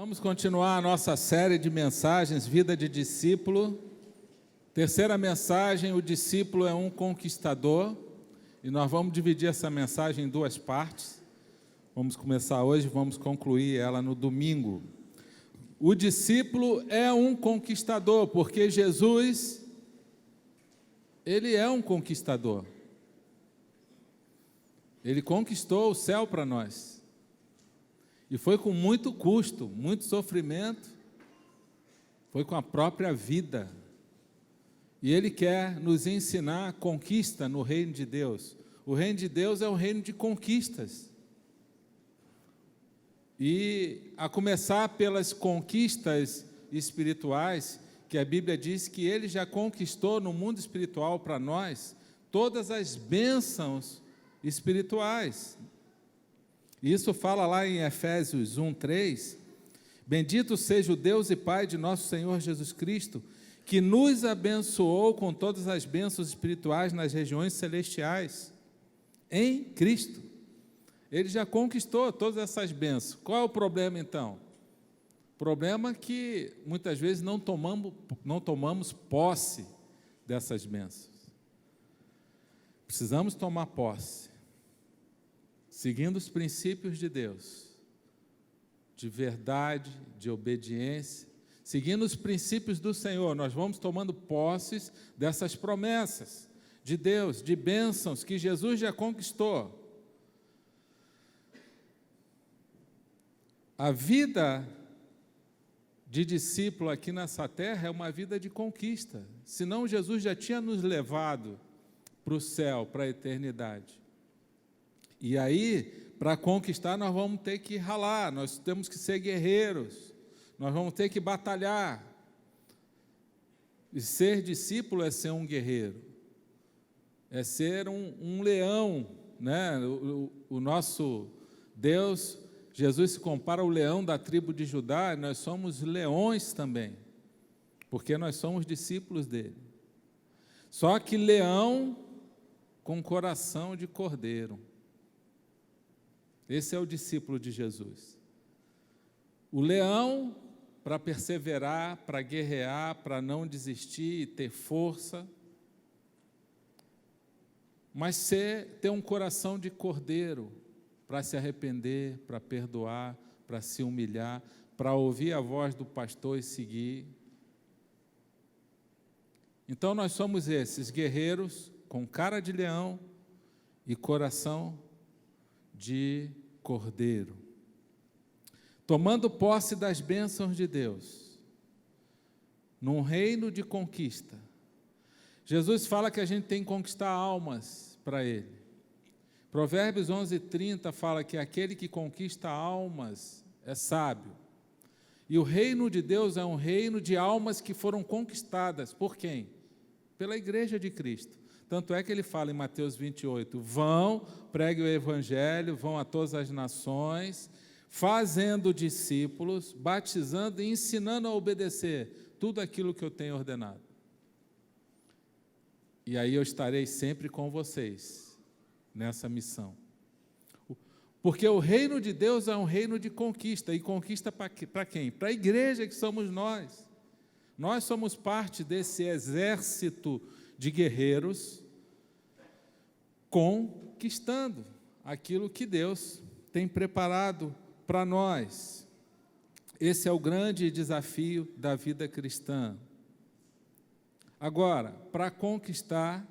Vamos continuar a nossa série de mensagens, Vida de Discípulo. Terceira mensagem, o discípulo é um conquistador. E nós vamos dividir essa mensagem em duas partes. Vamos começar hoje, vamos concluir ela no domingo. O discípulo é um conquistador, porque Jesus, ele é um conquistador. Ele conquistou o céu para nós. E foi com muito custo, muito sofrimento, foi com a própria vida. E Ele quer nos ensinar a conquista no reino de Deus. O reino de Deus é um reino de conquistas. E a começar pelas conquistas espirituais, que a Bíblia diz que Ele já conquistou no mundo espiritual para nós, todas as bênçãos espirituais. Isso fala lá em Efésios 1:3, bendito seja o Deus e Pai de nosso Senhor Jesus Cristo, que nos abençoou com todas as bênçãos espirituais nas regiões celestiais, em Cristo. Ele já conquistou todas essas bênçãos. Qual é o problema então? O problema é que muitas vezes não tomamos posse dessas bênçãos. Precisamos tomar posse. Seguindo os princípios de Deus, de verdade, de obediência, seguindo os princípios do Senhor, nós vamos tomando posses dessas promessas de Deus, de bênçãos que Jesus já conquistou. A vida de discípulo aqui nessa terra é uma vida de conquista, senão Jesus já tinha nos levado para o céu, para a eternidade. E aí, para conquistar, nós vamos ter que ralar, nós temos que ser guerreiros, nós vamos ter que batalhar. E ser discípulo é ser um guerreiro, é ser um leão, né? O nosso Deus, Jesus se compara ao leão da tribo de Judá, e nós somos leões também, porque nós somos discípulos dele. Só que leão com coração de cordeiro. Esse é o discípulo de Jesus. O leão, para perseverar, para guerrear, para não desistir e ter força, mas ter um coração de cordeiro, para se arrepender, para perdoar, para se humilhar, para ouvir a voz do pastor e seguir. Então nós somos esses guerreiros com cara de leão e coração de cordeiro, tomando posse das bênçãos de Deus, num reino de conquista. Jesus fala que a gente tem que conquistar almas para Ele. Provérbios 11:30 fala que aquele que conquista almas é sábio. E o reino de Deus é um reino de almas que foram conquistadas. Por quem? Pela igreja de Cristo. Tanto é que ele fala em Mateus 28, vão, preguem o evangelho, vão a todas as nações, fazendo discípulos, batizando e ensinando a obedecer tudo aquilo que eu tenho ordenado. E aí eu estarei sempre com vocês, nessa missão. Porque o reino de Deus é um reino de conquista, e conquista para quem? Para a igreja que somos nós. Nós somos parte desse exército de guerreiros, conquistando aquilo que Deus tem preparado para nós. Esse é o grande desafio da vida cristã. Agora, para conquistar,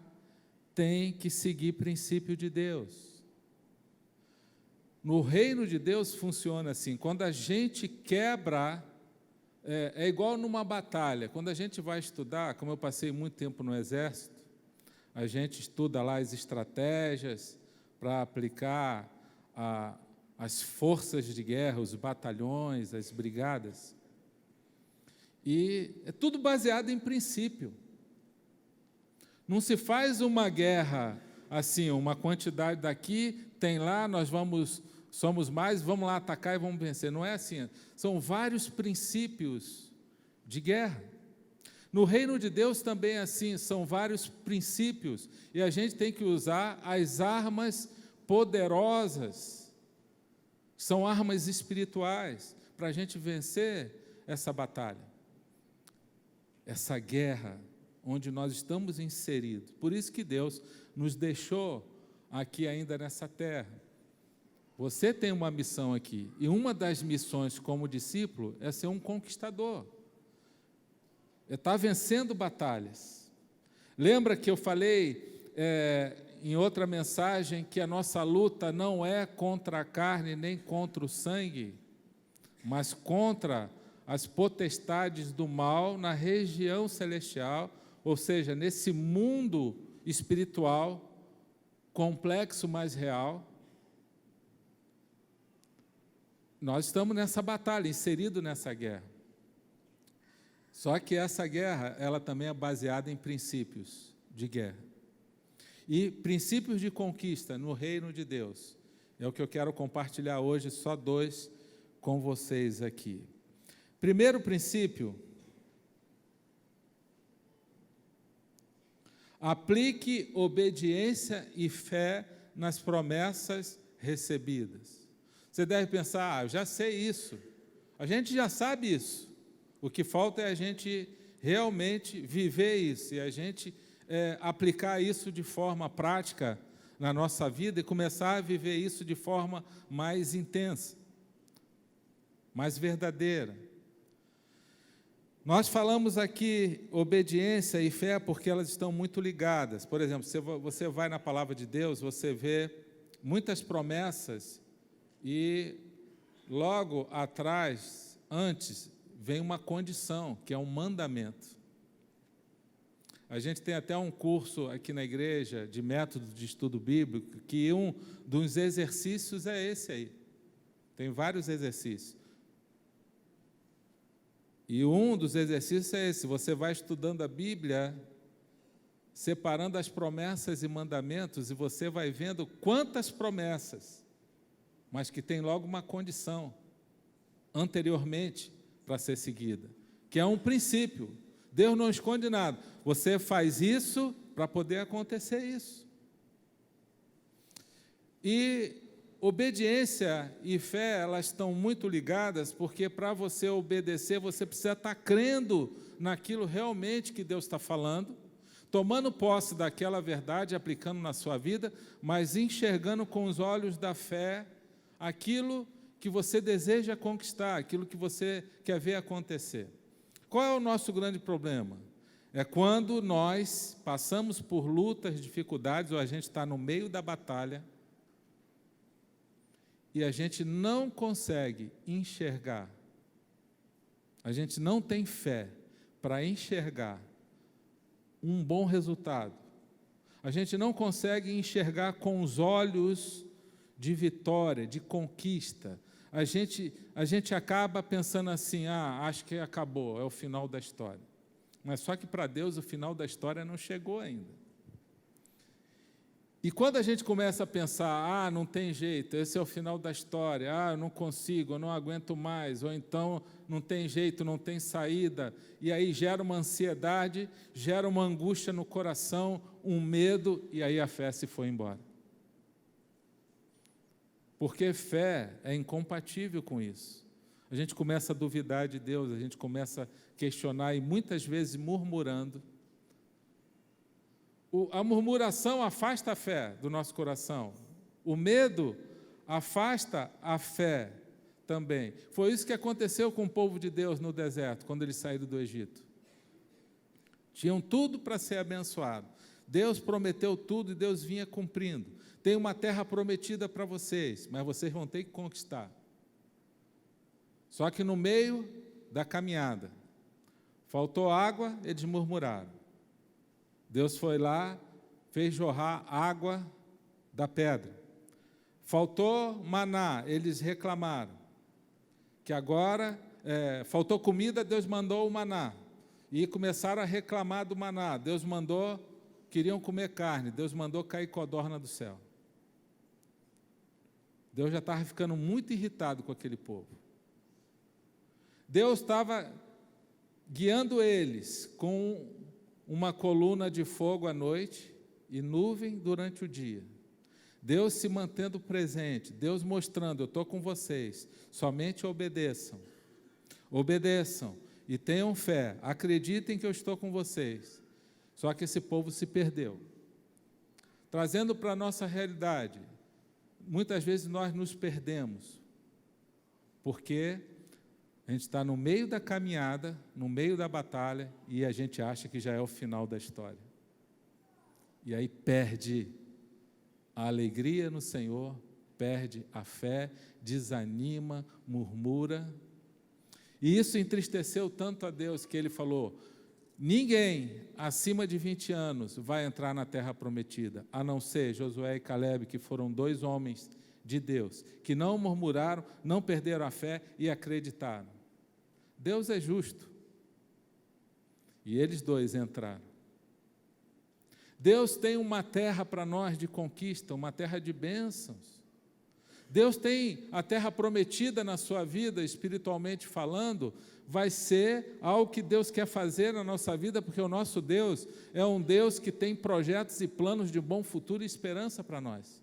tem que seguir princípio de Deus. No reino de Deus funciona assim, quando a gente quebra, é igual numa batalha. Quando a gente vai estudar, como eu passei muito tempo no exército, a gente estuda lá as estratégias para aplicar as forças de guerra, os batalhões, as brigadas. E é tudo baseado em princípio. Não se faz uma guerra assim, uma quantidade daqui, tem lá, somos mais, vamos lá atacar e vamos vencer. Não é assim. São vários princípios de guerra. No reino de Deus também é assim, são vários princípios, e a gente tem que usar as armas poderosas, são armas espirituais, para a gente vencer essa batalha, essa guerra onde nós estamos inseridos. Por isso que Deus nos deixou aqui ainda nessa terra. Você tem uma missão aqui, e uma das missões como discípulo é ser um conquistador, é estar vencendo batalhas. Lembra que eu falei em outra mensagem que a nossa luta não é contra a carne nem contra o sangue, mas contra as potestades do mal na região celestial, ou seja, nesse mundo espiritual, complexo, mas real. Nós estamos nessa batalha, inseridos nessa guerra. Só que essa guerra, ela também é baseada em princípios de guerra. E princípios de conquista no reino de Deus. É o que eu quero compartilhar hoje, só 2 com vocês aqui. Primeiro princípio: aplique obediência e fé nas promessas recebidas. Você deve pensar, eu já sei isso. A gente já sabe isso. O que falta é a gente realmente viver isso, e a gente aplicar isso de forma prática na nossa vida e começar a viver isso de forma mais intensa, mais verdadeira. Nós falamos aqui obediência e fé porque elas estão muito ligadas. Por exemplo, se você vai na palavra de Deus, você vê muitas promessas e logo atrás, antes, vem uma condição, que é um mandamento. A gente tem até um curso aqui na igreja de método de estudo bíblico, que um dos exercícios é esse aí. Tem vários exercícios. E um dos exercícios é esse: você vai estudando a Bíblia, separando as promessas e mandamentos, e você vai vendo quantas promessas, mas que tem logo uma condição anteriormente para ser seguida, que é um princípio. Deus não esconde nada. Você faz isso para poder acontecer isso. E obediência e fé, elas estão muito ligadas, porque para você obedecer, você precisa estar crendo naquilo realmente que Deus está falando, tomando posse daquela verdade, aplicando na sua vida, mas enxergando com os olhos da fé aquilo que você deseja conquistar, aquilo que você quer ver acontecer. Qual é o nosso grande problema? É quando nós passamos por lutas, dificuldades, ou a gente está no meio da batalha, e a gente não consegue enxergar, a gente não tem fé para enxergar um bom resultado, a gente não consegue enxergar com os olhos de vitória, de conquista, a gente acaba pensando assim, acho que acabou, é o final da história. Mas só que para Deus o final da história não chegou ainda. E quando a gente começa a pensar, não tem jeito, esse é o final da história, eu não consigo, eu não aguento mais, ou então não tem jeito, não tem saída, e aí gera uma ansiedade, gera uma angústia no coração, um medo, e aí a fé se foi embora. Porque fé é incompatível com isso. A gente começa a duvidar de Deus, a gente começa a questionar e muitas vezes murmurando. A murmuração afasta a fé do nosso coração. O medo afasta a fé também. Foi isso que aconteceu com o povo de Deus no deserto, quando eles saíram do Egito. Tinham tudo para ser abençoado. Deus prometeu tudo e Deus vinha cumprindo. Tem uma terra prometida para vocês, mas vocês vão ter que conquistar. Só que no meio da caminhada, faltou água, eles murmuraram. Deus foi lá, fez jorrar água da pedra. Faltou maná, eles reclamaram. Que agora, faltou comida, Deus mandou o maná. E começaram a reclamar do maná. Deus mandou, queriam comer carne, Deus mandou cair codorna do céu. Deus já estava ficando muito irritado com aquele povo. Deus estava guiando eles com uma coluna de fogo à noite e nuvem durante o dia. Deus se mantendo presente, Deus mostrando, eu estou com vocês, somente obedeçam. Obedeçam e tenham fé, acreditem que eu estou com vocês. Só que esse povo se perdeu. Trazendo para a nossa realidade, muitas vezes nós nos perdemos, porque a gente está no meio da caminhada, no meio da batalha, e a gente acha que já é o final da história. E aí perde a alegria no Senhor, perde a fé, desanima, murmura. E isso entristeceu tanto a Deus que Ele falou: ninguém acima de 20 anos vai entrar na terra prometida, a não ser Josué e Calebe, que foram 2 homens de Deus, que não murmuraram, não perderam a fé e acreditaram. Deus é justo. E eles 2 entraram. Deus tem uma terra para nós de conquista, uma terra de bênçãos. Deus tem a terra prometida na sua vida, espiritualmente falando, vai ser algo que Deus quer fazer na nossa vida, porque o nosso Deus é um Deus que tem projetos e planos de bom futuro e esperança para nós.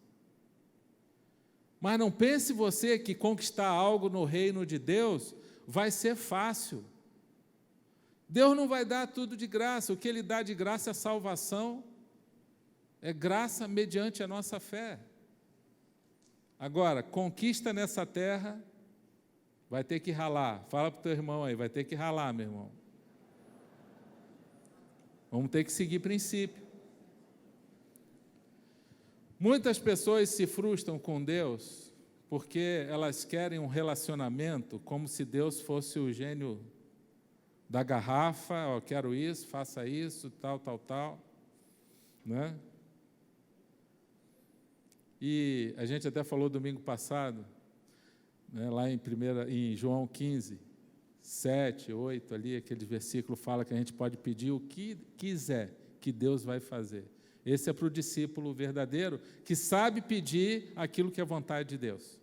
Mas não pense você que conquistar algo no reino de Deus vai ser fácil. Deus não vai dar tudo de graça, o que Ele dá de graça é salvação, é graça mediante a nossa fé. Agora, conquista nessa terra, vai ter que ralar. Fala para o teu irmão aí, vai ter que ralar, meu irmão. Vamos ter que seguir princípio. Muitas pessoas se frustram com Deus porque elas querem um relacionamento como se Deus fosse o gênio da garrafa, ó, quero isso, faça isso, tal, tal, tal, né? E a gente até falou domingo passado, né, lá em João 15, 7, 8, ali, aquele versículo fala que a gente pode pedir o que quiser, que Deus vai fazer. Esse é para o discípulo verdadeiro, que sabe pedir aquilo que é vontade de Deus.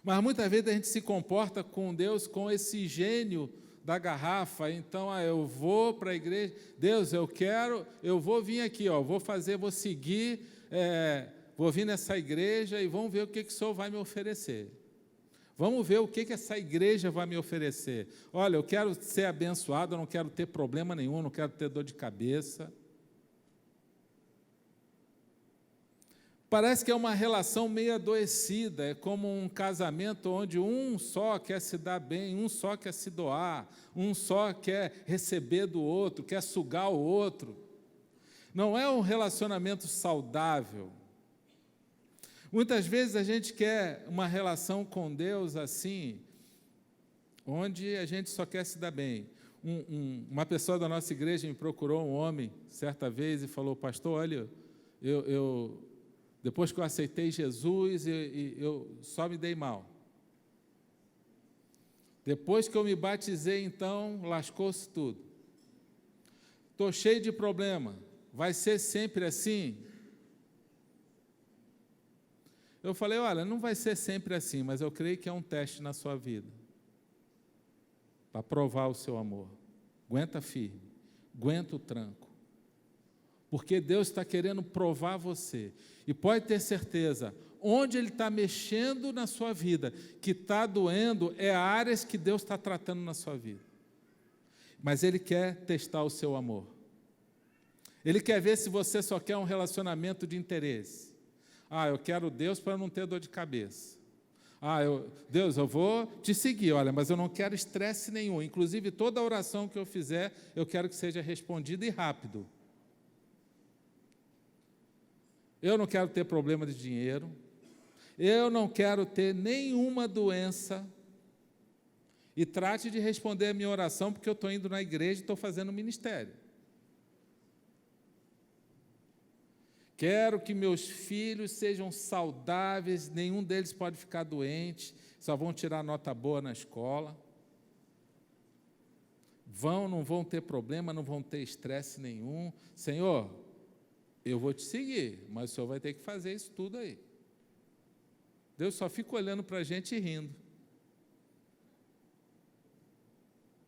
Mas muitas vezes a gente se comporta com Deus com esse gênio da garrafa. Então, eu vou para a igreja, Deus, eu vou vir aqui, ó, vou seguir, vou vir nessa igreja e vamos ver o que o Senhor vai me oferecer. Vamos ver o que essa igreja vai me oferecer. Olha, eu quero ser abençoado, eu não quero ter problema nenhum, não quero ter dor de cabeça. Parece que é uma relação meio adoecida, é como um casamento onde um só quer se dar bem, um só quer se doar, um só quer receber do outro, quer sugar o outro. Não é um relacionamento saudável. Muitas vezes a gente quer uma relação com Deus assim, onde a gente só quer se dar bem. Uma pessoa da nossa igreja me procurou, um homem, certa vez, e falou: pastor, olha, depois que eu aceitei Jesus, eu só me dei mal. Depois que eu me batizei, então, lascou-se tudo. Estou cheio de problema. Vai ser sempre assim? Eu falei: olha, não vai ser sempre assim, mas eu creio que é um teste na sua vida, para provar o seu amor. Aguenta firme, aguenta o tranco. Porque Deus está querendo provar você. E pode ter certeza, onde Ele está mexendo na sua vida, que está doendo, é áreas que Deus está tratando na sua vida. Mas Ele quer testar o seu amor. Ele quer ver se você só quer um relacionamento de interesse. Eu quero Deus para não ter dor de cabeça. Deus, eu vou te seguir, olha, mas eu não quero estresse nenhum. Inclusive, toda oração que eu fizer, eu quero que seja respondida e rápido. Eu não quero ter problema de dinheiro, eu não quero ter nenhuma doença, e trate de responder a minha oração, porque eu estou indo na igreja e estou fazendo ministério. Quero que meus filhos sejam saudáveis, nenhum deles pode ficar doente, só vão tirar nota boa na escola. Não vão ter problema, não vão ter estresse nenhum. Senhor, eu vou te seguir, mas o Senhor vai ter que fazer isso tudo aí. Deus só fica olhando para a gente e rindo.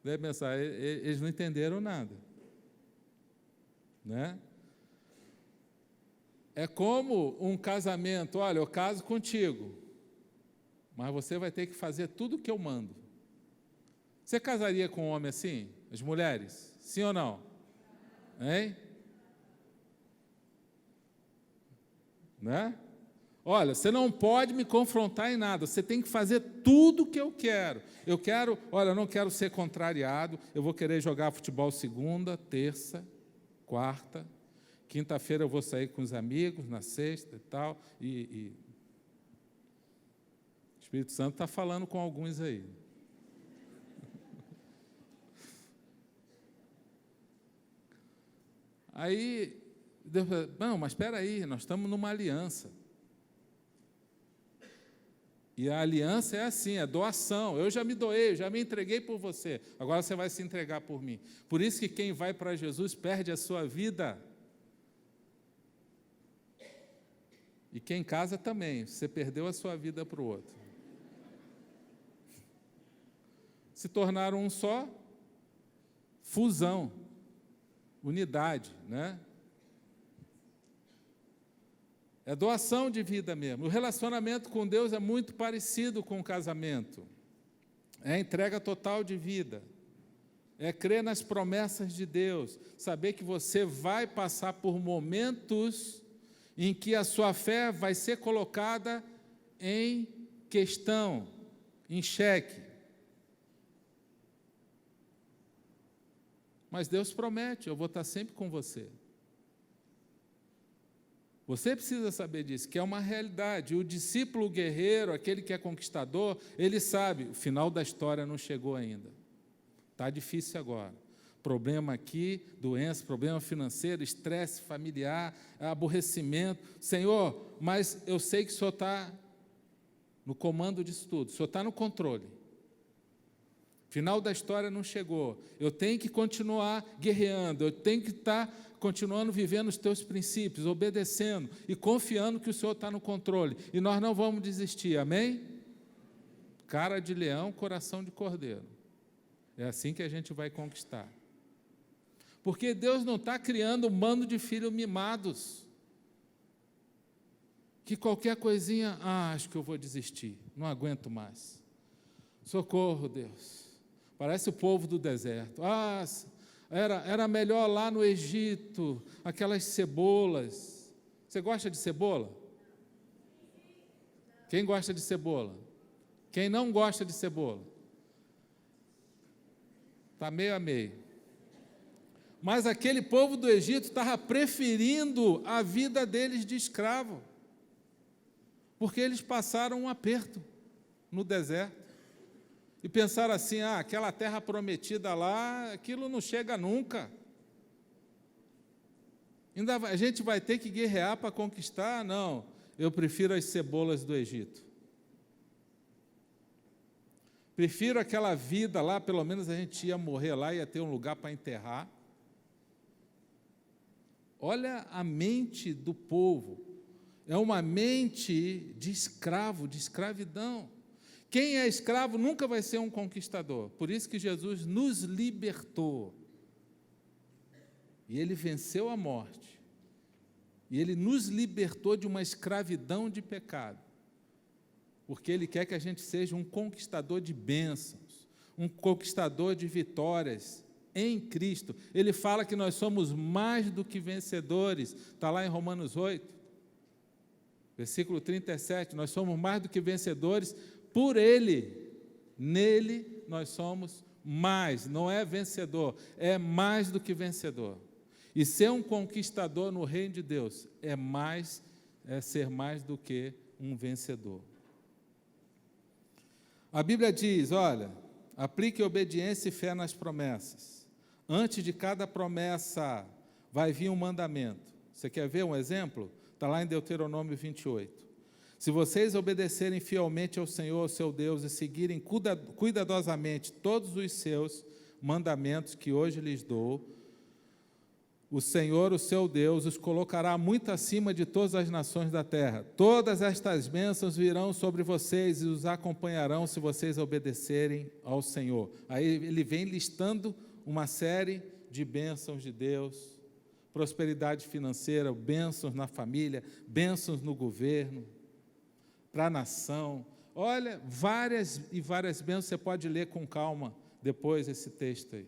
Deve pensar, eles não entenderam nada. Né? É como um casamento. Olha, eu caso contigo, mas você vai ter que fazer tudo o que eu mando. Você casaria com um homem assim? As mulheres? Sim ou não? Hein? Né? Olha, você não pode me confrontar em nada, você tem que fazer tudo o que eu quero. Olha, eu não quero ser contrariado, eu vou querer jogar futebol segunda, terça, quarta, quinta-feira eu vou sair com os amigos, na sexta e tal, e o Espírito Santo está falando com alguns aí. Aí, Deus falou, não, mas espera aí, nós estamos numa aliança. E a aliança é assim, é doação. Eu já me doei, eu já me entreguei por você. Agora você vai se entregar por mim. Por isso que quem vai para Jesus perde a sua vida. E quem casa também, você perdeu a sua vida para o outro. Se tornaram um só, fusão, unidade, né? É doação de vida mesmo. O relacionamento com Deus é muito parecido com o casamento. É entrega total de vida. É crer nas promessas de Deus. Saber que você vai passar por momentos em que a sua fé vai ser colocada em questão, em xeque. Mas Deus promete, eu vou estar sempre com você. Você precisa saber disso, que é uma realidade. O discípulo guerreiro, aquele que é conquistador, ele sabe, o final da história não chegou ainda. Está difícil agora. Problema aqui, doença, problema financeiro, estresse familiar, aborrecimento. Senhor, mas eu sei que o Senhor está no comando disso tudo, o Senhor está no controle. Final da história não chegou. Eu tenho que continuar guerreando, eu tenho que estar continuando vivendo os teus princípios, obedecendo e confiando que o Senhor está no controle. E nós não vamos desistir, amém? Cara de leão, coração de cordeiro. É assim que a gente vai conquistar. Porque Deus não está criando um bando de filhos mimados, que qualquer coisinha, acho que eu vou desistir, não aguento mais. Socorro, Deus. Parece o povo do deserto. Era melhor lá no Egito, aquelas cebolas. Você gosta de cebola? Quem gosta de cebola? Quem não gosta de cebola? Está meio a meio. Mas aquele povo do Egito estava preferindo a vida deles de escravo, porque eles passaram um aperto no deserto. E pensaram assim, aquela terra prometida lá, aquilo não chega nunca. Ainda a gente vai ter que guerrear para conquistar? Não, eu prefiro as cebolas do Egito. Prefiro aquela vida lá, pelo menos a gente ia morrer lá, ia ter um lugar para enterrar. Olha a mente do povo, é uma mente de escravo, de escravidão. Quem é escravo nunca vai ser um conquistador. Por isso que Jesus nos libertou. E Ele venceu a morte. E Ele nos libertou de uma escravidão de pecado. Porque Ele quer que a gente seja um conquistador de bênçãos, um conquistador de vitórias em Cristo. Ele fala que nós somos mais do que vencedores. Está lá em Romanos 8, versículo 37. Nós somos mais do que vencedores por Ele. Nele nós somos mais, não é vencedor, é mais do que vencedor. E ser um conquistador no reino de Deus é ser mais do que um vencedor. A Bíblia diz, olha, aplique obediência e fé nas promessas. Antes de cada promessa vai vir um mandamento. Você quer ver um exemplo? Está lá em Deuteronômio 28. Se vocês obedecerem fielmente ao Senhor, seu Deus, e seguirem cuidadosamente todos os seus mandamentos que hoje lhes dou, o Senhor, o seu Deus, os colocará muito acima de todas as nações da terra. Todas estas bênçãos virão sobre vocês e os acompanharão se vocês obedecerem ao Senhor. Aí ele vem listando uma série de bênçãos de Deus prosperidade financeira, bênçãos na família, bênçãos no governo, para a nação. Olha, várias e várias bênçãos, você pode ler com calma depois esse texto aí.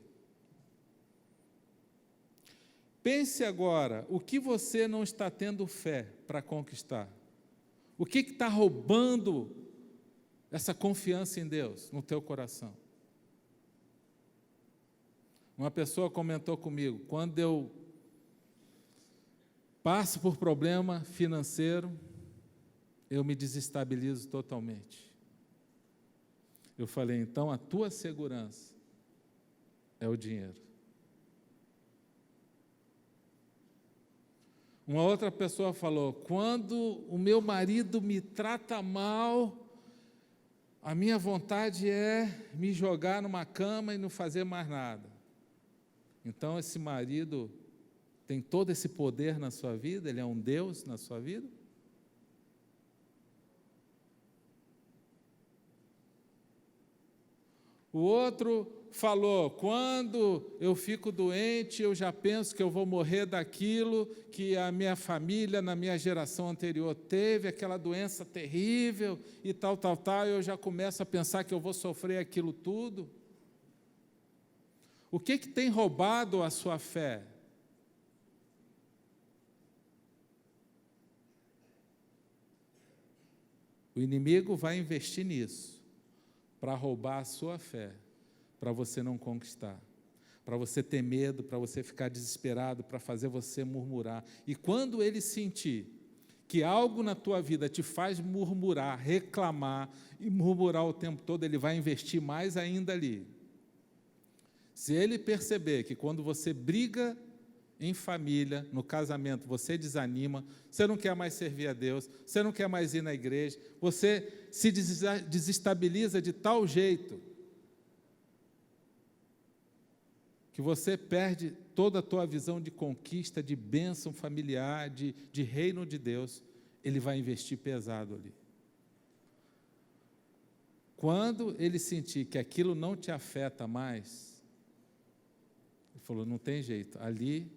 Pense agora, o que você não está tendo fé para conquistar? O que está roubando essa confiança em Deus no teu coração? Uma pessoa comentou comigo, quando eu passo por problema financeiro, eu me desestabilizo totalmente. Eu falei, então a tua segurança é o dinheiro. Uma outra pessoa falou, quando o meu marido me trata mal, a minha vontade é me jogar numa cama e não fazer mais nada. Então esse marido tem todo esse poder na sua vida, ele é um Deus na sua vida? O outro falou, quando eu fico doente, eu já penso que eu vou morrer daquilo que a minha família, na minha geração anterior, teve, aquela doença terrível e tal, eu já começo a pensar que eu vou sofrer aquilo tudo. O que tem roubado a sua fé? O inimigo vai investir nisso, para roubar a sua fé, para você não conquistar, para você ter medo, para você ficar desesperado, para fazer você murmurar. E quando ele sentir que algo na tua vida te faz murmurar, reclamar e murmurar o tempo todo, ele vai investir mais ainda ali. Se ele perceber que quando você briga em família, no casamento, você desanima, você não quer mais servir a Deus, você não quer mais ir na igreja, você se desestabiliza de tal jeito que você perde toda a tua visão de conquista, de bênção familiar, de reino de Deus, ele vai investir pesado ali. Quando ele sentir que aquilo não te afeta mais, ele falou, não tem jeito, ali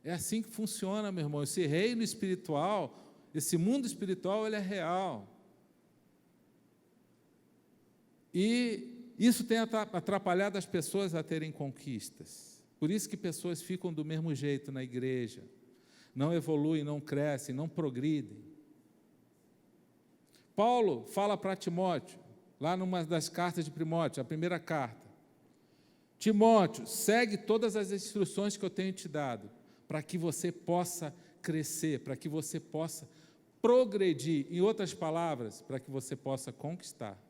é assim que funciona, meu irmão, esse reino espiritual, esse mundo espiritual, ele é real. E isso tem atrapalhado as pessoas a terem conquistas. Por isso que pessoas ficam do mesmo jeito na igreja, não evoluem, não crescem, não progridem. Paulo fala para Timóteo, lá numa das cartas de Timóteo, a primeira carta, Timóteo, segue todas as instruções que eu tenho te dado, para que você possa crescer, para que você possa progredir, em outras palavras, para que você possa conquistar.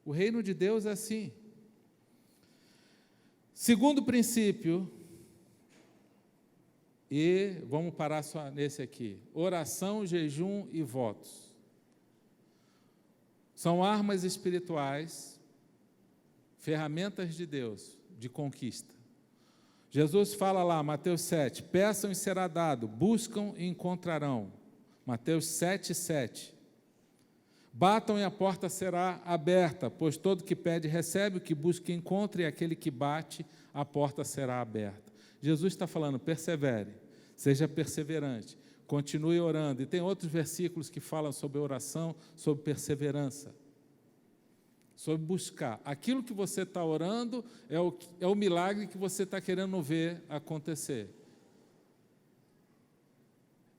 O reino de Deus é assim. Segundo princípio, e vamos parar só nesse aqui, oração, jejum e votos. São armas espirituais, ferramentas de Deus, de conquista. Jesus fala lá, Mateus 7, peçam e será dado, buscam e encontrarão. Mateus 7, 7. Batam e a porta será aberta, pois todo que pede recebe, o que busca encontra, e aquele que bate, a porta será aberta. Jesus está falando, persevere, seja perseverante, continue orando. E tem outros versículos que falam sobre oração, sobre perseverança, sobre buscar. Aquilo que você está orando é o milagre que você está querendo ver acontecer.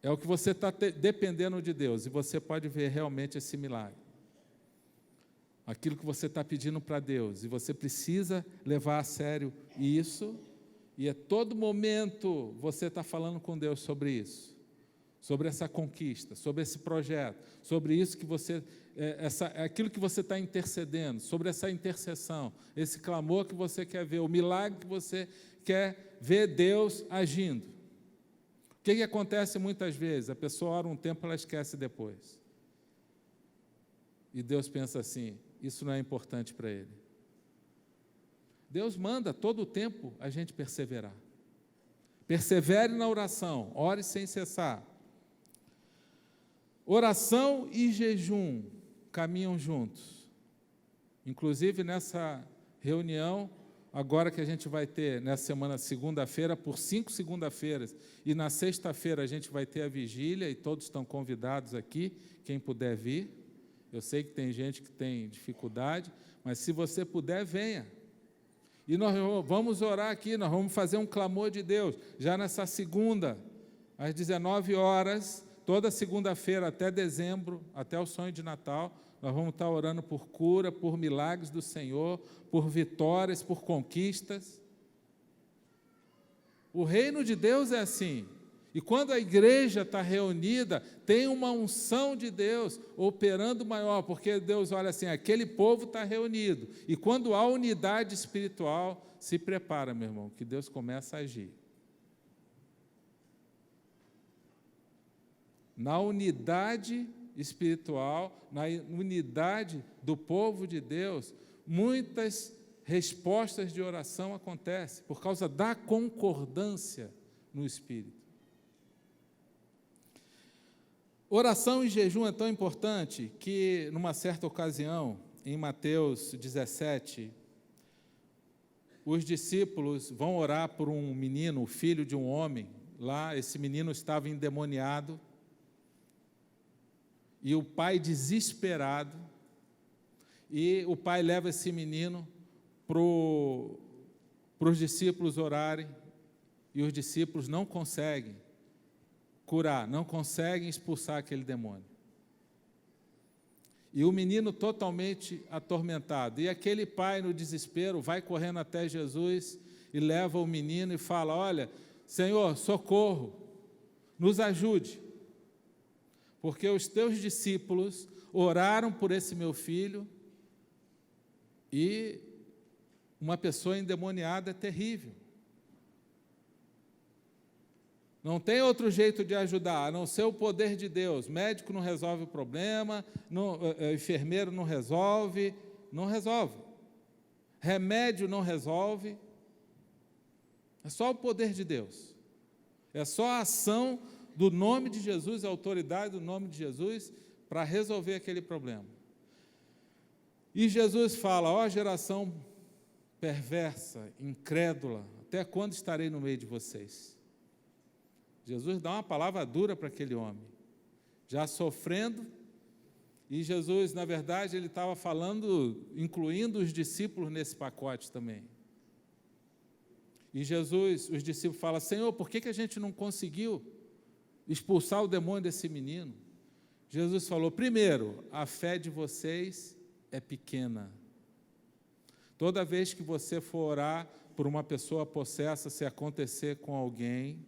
É o que você está dependendo de Deus, e você pode ver realmente esse milagre. Aquilo que você está pedindo para Deus, e você precisa levar a sério isso, e a todo momento você está falando com Deus sobre isso, sobre essa conquista, sobre esse projeto, sobre isso que você, aquilo que você está intercedendo, sobre essa intercessão, esse clamor que você quer ver, o milagre que você quer ver Deus agindo. O que acontece muitas vezes? A pessoa ora um tempo, ela esquece depois. E Deus pensa assim, isso não é importante para ele. Deus manda todo o tempo a gente perseverar. Persevere na oração, ore sem cessar. Oração e jejum caminham juntos. Inclusive, nessa reunião, agora que a gente vai ter, nessa semana, segunda-feira, por 5 segunda-feiras, e na sexta-feira a gente vai ter a vigília, e todos estão convidados aqui, quem puder vir. Eu sei que tem gente que tem dificuldade, mas se você puder, venha. E nós vamos orar aqui, nós vamos fazer um clamor de Deus, já nessa segunda, às 19 horas, toda segunda-feira até dezembro, até o sonho de Natal, nós vamos estar orando por cura, por milagres do Senhor, por vitórias, por conquistas. O reino de Deus é assim. E quando a igreja está reunida, tem uma unção de Deus operando maior, porque Deus olha assim, aquele povo está reunido. E quando há unidade espiritual, se prepara, meu irmão, que Deus começa a agir. Na unidade espiritual, na unidade do povo de Deus, muitas respostas de oração acontecem, por causa da concordância no Espírito. Oração e jejum é tão importante que, numa certa ocasião, em Mateus 17, os discípulos vão orar por um menino, o filho de um homem. Lá, esse menino estava endemoniado, e o pai desesperado, e o pai leva esse menino para os discípulos orarem, e os discípulos não conseguem curar, não conseguem expulsar aquele demônio. E o menino totalmente atormentado. E aquele pai, no desespero, vai correndo até Jesus e leva o menino e fala, olha, Senhor, socorro, nos ajude, porque os teus discípulos oraram por esse meu filho e uma pessoa endemoniada é terrível. Não tem outro jeito de ajudar, a não ser o poder de Deus. Médico não resolve o problema, enfermeiro não resolve. Remédio não resolve. É só o poder de Deus. É só a ação do nome de Jesus, a autoridade do nome de Jesus, para resolver aquele problema. E Jesus fala, ó geração perversa, incrédula, até quando estarei no meio de vocês? Jesus dá uma palavra dura para aquele homem, já sofrendo, e Jesus, na verdade, ele estava falando, incluindo os discípulos nesse pacote também. E Jesus, os discípulos falam, Senhor, por que a gente não conseguiu expulsar o demônio desse menino? Jesus falou, primeiro, a fé de vocês é pequena. Toda vez que você for orar por uma pessoa possessa, se acontecer com alguém,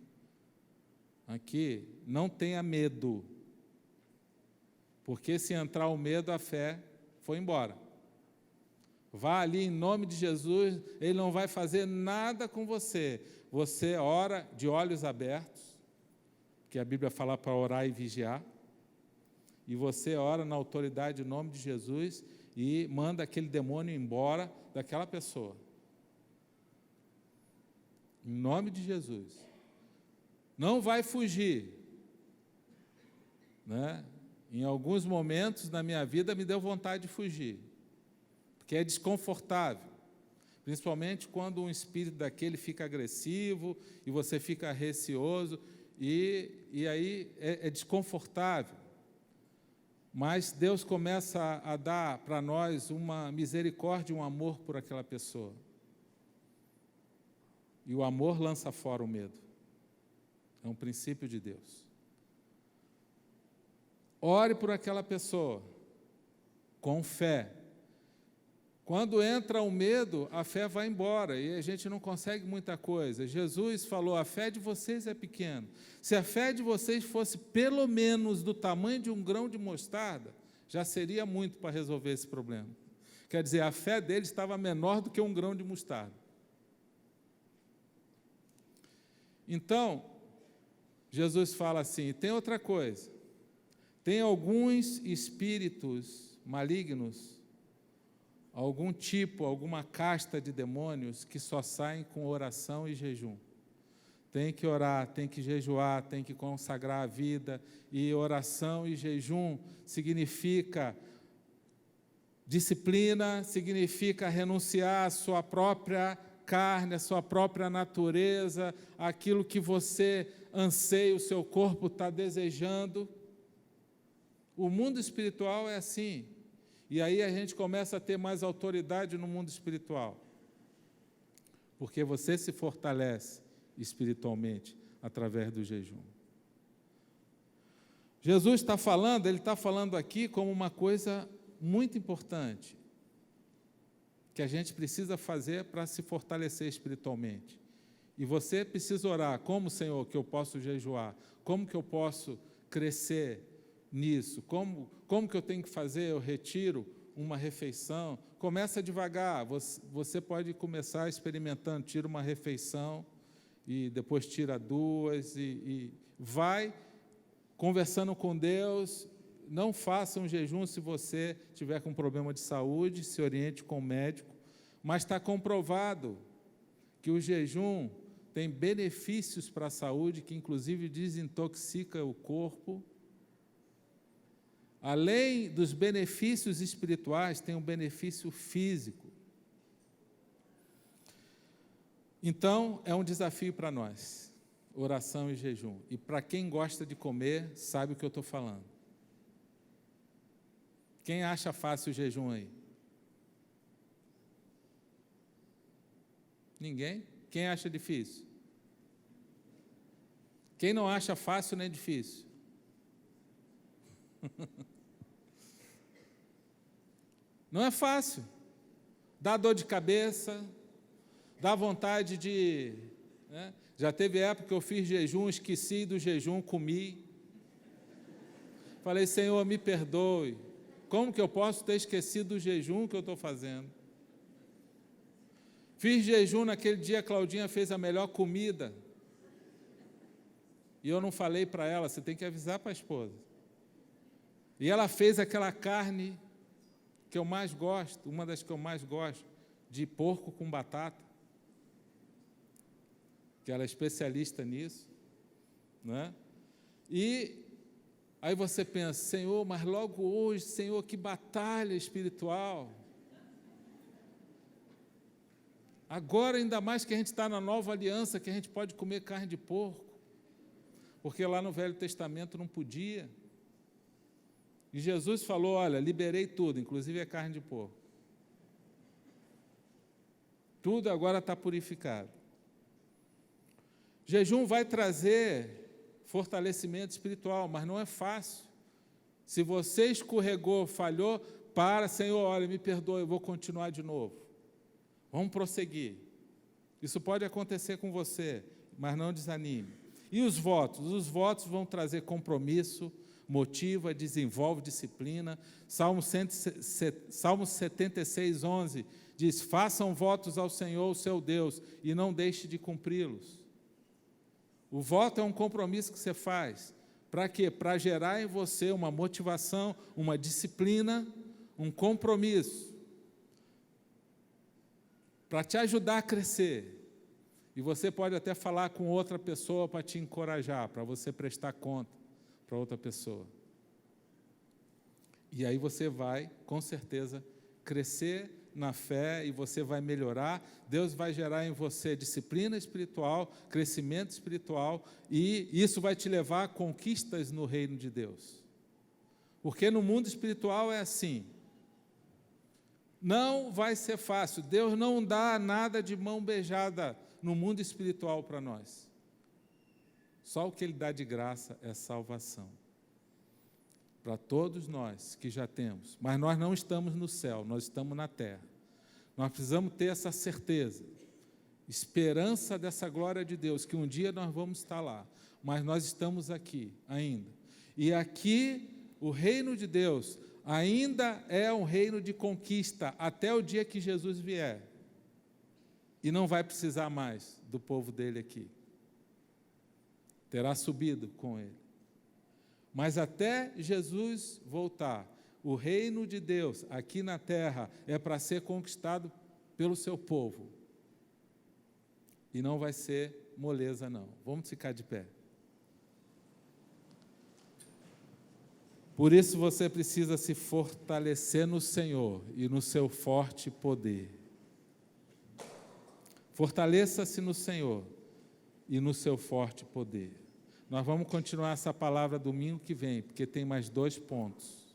aqui, não tenha medo, porque se entrar o medo, a fé foi embora. Vá ali em nome de Jesus, ele não vai fazer nada com você. Você ora de olhos abertos, que a Bíblia fala para orar e vigiar, e você ora na autoridade em nome de Jesus e manda aquele demônio embora daquela pessoa. Em nome de Jesus. Não vai fugir, né? Em alguns momentos na minha vida me deu vontade de fugir, porque é desconfortável, principalmente quando um espírito daquele fica agressivo e você fica receoso, e aí é desconfortável. Mas Deus começa a dar para nós uma misericórdia, um amor por aquela pessoa. E o amor lança fora o medo. É um princípio de Deus. Ore por aquela pessoa, com fé. Quando entra o medo, a fé vai embora, e a gente não consegue muita coisa. Jesus falou, a fé de vocês é pequena. Se a fé de vocês fosse pelo menos do tamanho de um grão de mostarda, já seria muito para resolver esse problema. Quer dizer, a fé deles estava menor do que um grão de mostarda. Então, Jesus fala assim, tem outra coisa, tem alguns espíritos malignos, algum tipo, alguma casta de demônios que só saem com oração e jejum. Tem que orar, tem que jejuar, tem que consagrar a vida, e oração e jejum significa disciplina, significa renunciar à sua própria carne, a sua própria natureza, aquilo que você anseia, o seu corpo está desejando. O mundo espiritual é assim. E aí a gente começa a ter mais autoridade no mundo espiritual. Porque você se fortalece espiritualmente através do jejum. Jesus está falando, ele está falando aqui como uma coisa muito importante, que a gente precisa fazer para se fortalecer espiritualmente. E você precisa orar, como, Senhor, que eu posso jejuar? Como que eu posso crescer nisso? Como que eu tenho que fazer? Eu retiro uma refeição. Começa devagar, você pode começar experimentando, tira uma refeição, e depois tira duas, e vai conversando com Deus. Não faça um jejum se você tiver com problema de saúde, se oriente com o médico, mas está comprovado que o jejum tem benefícios para a saúde, que inclusive desintoxica o corpo. Além dos benefícios espirituais, tem um benefício físico. Então, é um desafio para nós, oração e jejum. E para quem gosta de comer, sabe o que eu estou falando. Quem acha fácil o jejum aí? Ninguém? Quem acha difícil? Quem não acha fácil nem difícil? Não é fácil. Dá dor de cabeça, dá vontade de... né? Já teve época que eu fiz jejum, esqueci do jejum, comi. Falei, Senhor, me perdoe. Como que eu posso ter esquecido do jejum que eu estou fazendo? Fiz jejum naquele dia, a Claudinha fez a melhor comida. E eu não falei para ela, você tem que avisar para a esposa. E ela fez aquela carne que eu mais gosto, uma das que eu mais gosto, de porco com batata, que ela é especialista nisso, né? E aí você pensa, Senhor, mas logo hoje, Senhor, que batalha espiritual. Agora, ainda mais que a gente está na nova aliança, que a gente pode comer carne de porco, porque lá no Velho Testamento não podia. E Jesus falou, olha, liberei tudo, inclusive a carne de porco. Tudo agora está purificado. Jejum vai trazer fortalecimento espiritual, mas não é fácil. Se você escorregou, falhou, para, Senhor, olha, me perdoa, eu vou continuar de novo. Vamos prosseguir. Isso pode acontecer com você, mas não desanime. E os votos? Os votos vão trazer compromisso, motiva, desenvolve disciplina. Salmo 76, 11 diz, façam votos ao Senhor, o seu Deus, e não deixe de cumpri-los. O voto é um compromisso que você faz. Para quê? Para gerar em você uma motivação, uma disciplina, um compromisso. Para te ajudar a crescer. E você pode até falar com outra pessoa para te encorajar, para você prestar conta para outra pessoa. E aí você vai, com certeza, crescer na fé e você vai melhorar. Deus vai gerar em você disciplina espiritual, crescimento espiritual, e isso vai te levar a conquistas no reino de Deus. Porque no mundo espiritual é assim. Não vai ser fácil. Deus não dá nada de mão beijada no mundo espiritual para nós. Só o que Ele dá de graça é salvação. Para todos nós que já temos. Mas nós não estamos no céu, nós estamos na terra. Nós precisamos ter essa certeza, esperança dessa glória de Deus, que um dia nós vamos estar lá. Mas nós estamos aqui ainda. E aqui, o reino de Deus ainda é um reino de conquista, até o dia que Jesus vier. E não vai precisar mais do povo dele aqui. Terá subido com ele. Mas até Jesus voltar, o reino de Deus aqui na terra é para ser conquistado pelo seu povo. E não vai ser moleza, não. Vamos ficar de pé. Por isso você precisa se fortalecer no Senhor e no seu forte poder. Fortaleça-se no Senhor e no seu forte poder. Nós vamos continuar essa palavra domingo que vem, porque tem mais 2 pontos.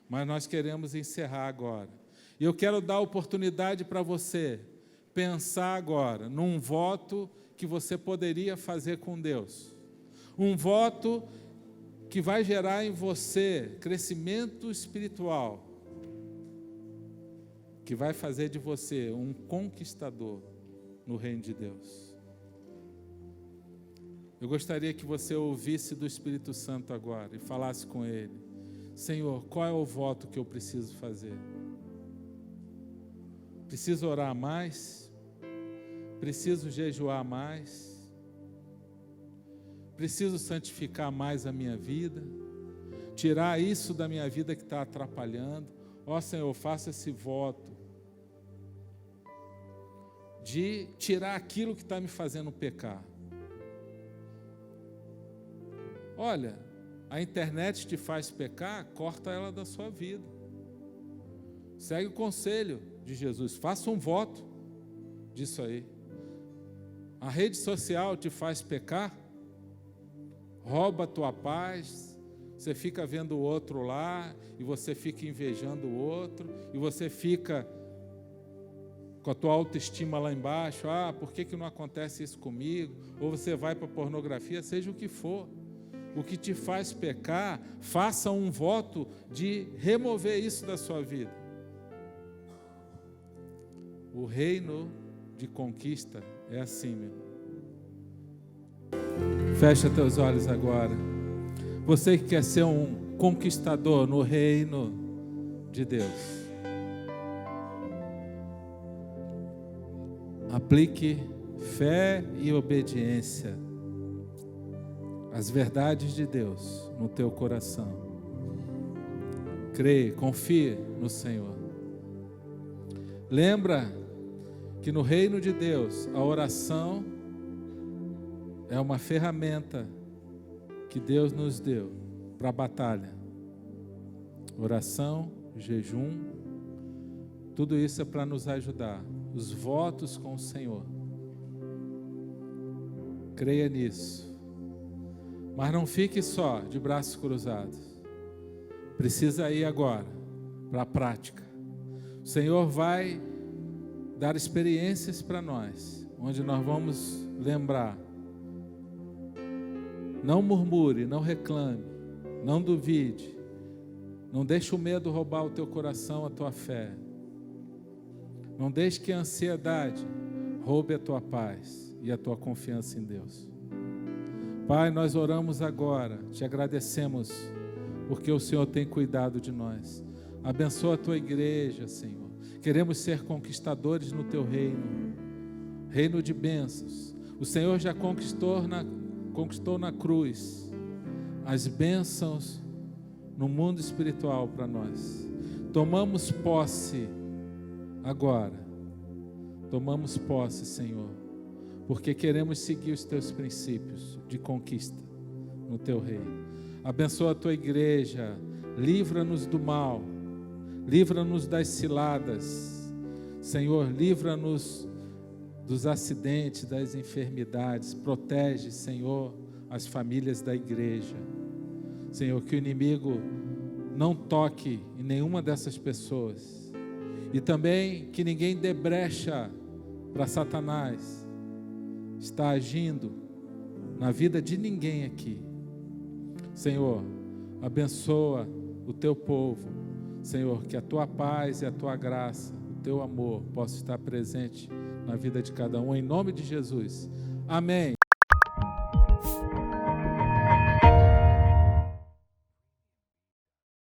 Mas nós queremos encerrar agora. E eu quero dar oportunidade para você pensar agora num voto que você poderia fazer com Deus. Um voto que vai gerar em você crescimento espiritual, que vai fazer de você um conquistador no reino de Deus. Eu gostaria que você ouvisse do Espírito Santo agora e falasse com Ele: Senhor, qual é o voto que eu preciso fazer? Preciso orar mais? Preciso jejuar mais? Preciso santificar mais a minha vida? Tirar isso da minha vida que está atrapalhando? Ó Senhor, faça esse voto de tirar aquilo que está me fazendo pecar. Olha, a internet te faz pecar, corta ela da sua vida. Segue o conselho de Jesus, faça um voto disso aí. A rede social te faz pecar, rouba a tua paz, você fica vendo o outro lá, e você fica invejando o outro, e você fica com a tua autoestima lá embaixo, por que não acontece isso comigo? Ou você vai para a pornografia, seja o que for. O que te faz pecar, faça um voto de remover isso da sua vida. O reino de conquista é assim, meu. Fecha teus olhos agora. Você que quer ser um conquistador no reino de Deus, aplique fé e obediência às verdades de Deus no teu coração. Creia, confie no Senhor. Lembra que no reino de Deus a oração é uma ferramenta que Deus nos deu para a batalha. Oração, jejum, tudo isso é para nos ajudar. Os votos com o Senhor. Creia nisso. Mas não fique só de braços cruzados. Precisa ir agora para a prática. O Senhor vai dar experiências para nós, onde nós vamos lembrar. Não murmure, não reclame, não duvide. Não deixe o medo roubar o teu coração, a tua fé. Não deixe que a ansiedade roube a tua paz e a tua confiança em Deus. Pai, nós oramos agora, te agradecemos, porque o Senhor tem cuidado de nós. Abençoa a tua igreja, Senhor. Queremos ser conquistadores no teu reino, reino de bênçãos. O Senhor já conquistou na cruz as bênçãos no mundo espiritual para nós. Tomamos posse agora. Tomamos posse, Senhor, porque queremos seguir os teus princípios de conquista no teu reino. Abençoa a tua igreja, livra-nos do mal, livra-nos das ciladas, Senhor, livra-nos dos acidentes, das enfermidades, protege, Senhor, as famílias da igreja. Senhor, que o inimigo não toque em nenhuma dessas pessoas, e também que ninguém dê brecha para Satanás estar agindo na vida de ninguém aqui. Senhor, abençoa o teu povo, Senhor, que a tua paz e a tua graça, o teu amor possa estar presente na vida de cada um, em nome de Jesus. Amém.